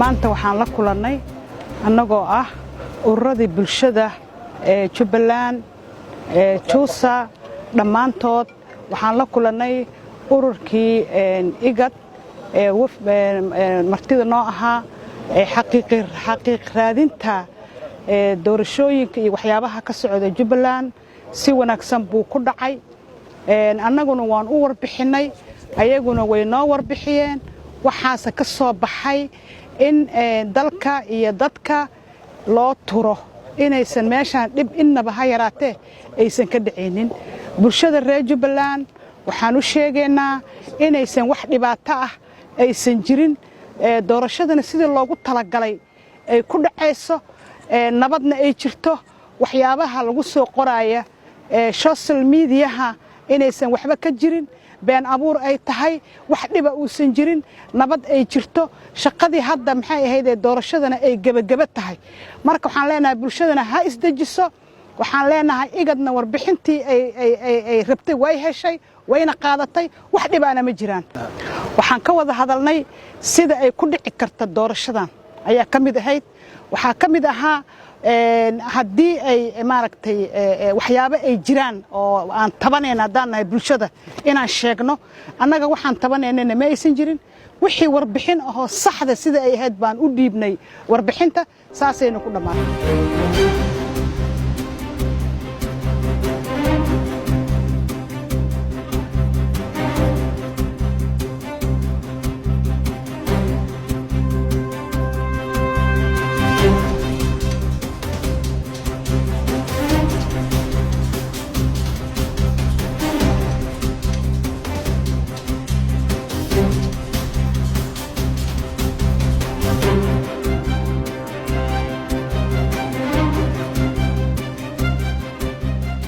maanta waxaan la kulannay annagoo ah ururadii bulshada ee Jubbaland Juusa dhammaantood waxaan la kulannay ururkii igad martida noo ahaa xaqiiq raadinta doorashooyinka iyo waxyaabaha ka socda Jubbaland si wanaagsan buu ku dhacay annaguna waan u warbixinay ayaguna way noo warbixiyeen waxaas ka soo baxay in dalka iyo dadka loo turo inaysan meeshaan dhib innaba ha yaraatee aysan ka dhicinin bulshada reer Jubbaland waxaan u sheegaynaa inaysan wax dhibaato ah aysan jirin doorashadana sidii loogu talagalay ay ku dhacayso nabadna ay jirto waxyaabaha lagu soo qoraya social media inaysan waxba ka jirin been abuur ay tahay wax dhiba uusan jirin nabad ay jirto shaqadii hadda maxay ahayd doorashadana ay gabagaba tahay marka waxaan leenahay bulshadana ha isdajiso waxaan leenahay igadna warbixintii ay rabtay way heshay wayna qaadatay wax dhibaana ma jiraan waxaan ka wada hadalnay sida ay ku dhici karto doorashadan ayaa kamid ahayd waxa kamid ahaa haddii ay maaragtay waxyaabo ay jiraan oo aan tabanayna hadaan nahay bulshada inaan sheegno annaga waxaan tabanayna ma aysan jirin wixii warbixin ah oo saxda sida ay ahayd baan u dhiibnay warbixinta saasayna ku dhamaatay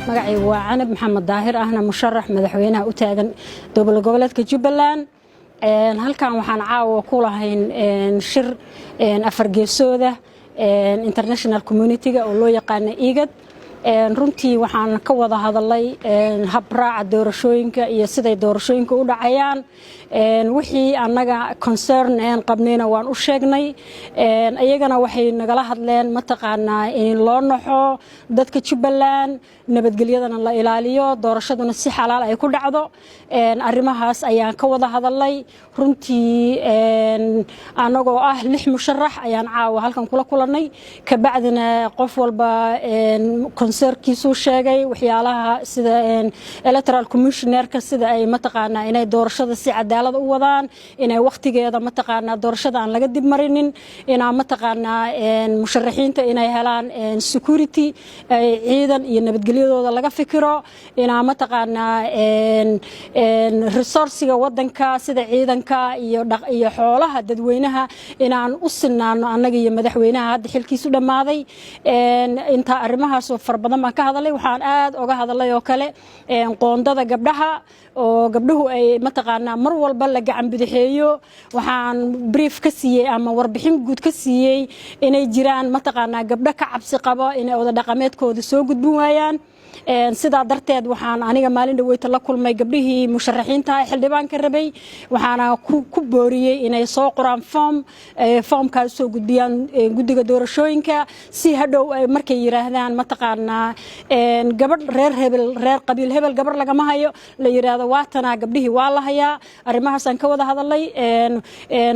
magacay waa Canab Maxamed Daahir ahna musharax madaxweynaha u taagan dowlad goboleedka Jubbaland halkan waxaan caawa ku lahayn shir afar geesooda international community-ga oo loo yaqaan igad runtii waxaan ka wada hadalay habraaca doorashooyinka iyo siday doorashooyinka u dhacayaan wixii annaga concern aan qabnayna waan u sheegnay ayagana waxay nagala hadleen mataqaanaa in loo naxo dadka Jubbaland nabadgelyadana la ilaaliyo doorashaduna si xalaal ay ku dhacdo arrimahaas ayaan ka wada hadalay runtii anagoo ah 6 musharax ayaan caawa halkan kula kulanay ka bacdina qof walba concernkiisu sheegay waxyaalaha sida electoral commissioner-ka sida ay mataqaanaa inay doorashada si cadaalad u wadaan inay waqtigeeda mataqaanaa doorashada aan laga dib marinin inaa mataqaanaa musharaxiinta inay helaan security ciidan iyo nabadgelyadooda laga fikiro inaa mataqaanaa resource-ga wadanka sida ciidanka iyo xoolaha dadweynaha inaan u sinaano annaga iyo madaxweynaha hadda xilkiisu dhamaaday inta arrimahaas farbadan baan ka hadalay waxaan aad uga hadalay oo kale qoondada gabdhaha oo gabdhuhu ay mataqaanaa mar walba la gacan bidixeeyo waxaan brief ka siiyay ama warbixin guud ka siiyay inay jiraan mataqaanaa gabdho ka cabsi qabo inay wada dhaqameedkooda soo gudbin waayaan sidaa darteed waxaan aniga maalin dhaweeyta la kulmay gabdhihii musharaxiinta xildhibaanka rabay waxaana ku booriyay inay soo qoraan foomkaas soo gudbiyaan guddiga doorashooyinka si hadhow ay markay yiraahdaan mataqaanaa gabadh reer qabiil hebel gabar lagama hayo la yiraahdo waatana gabdhihii waa la hayaa arrimahaas aan ka wada hadalay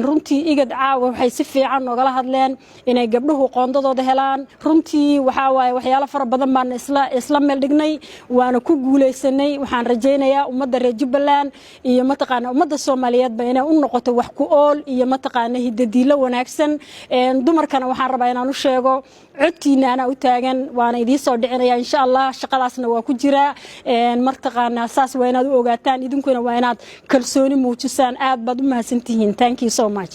runtii igad caawa waxay si fiican ogala hadleen inay gabdhuhu qoondadooda helaan runtii waxa waaye waxyaalo fara badan baan isla meel bandhignay waana ku guuleysanay waxaan rajaynayaa ummadda reer Jubbaland iyo mataqaana ummadda Soomaaliyeed ba inay u noqoto wax ku ool iyo mataqaana hidadiilo wanaagsan dumarkana waxaan rabaa inaan u sheego codkiina ana u taagan waana idin soo dhicinaya insha Allah shaqadaasna waa ku jira martaqaana saas waa inaad u ogaataan idinkuna waa inaad kalsooni muujisaan aad baad u mahadsantihiin thank you so much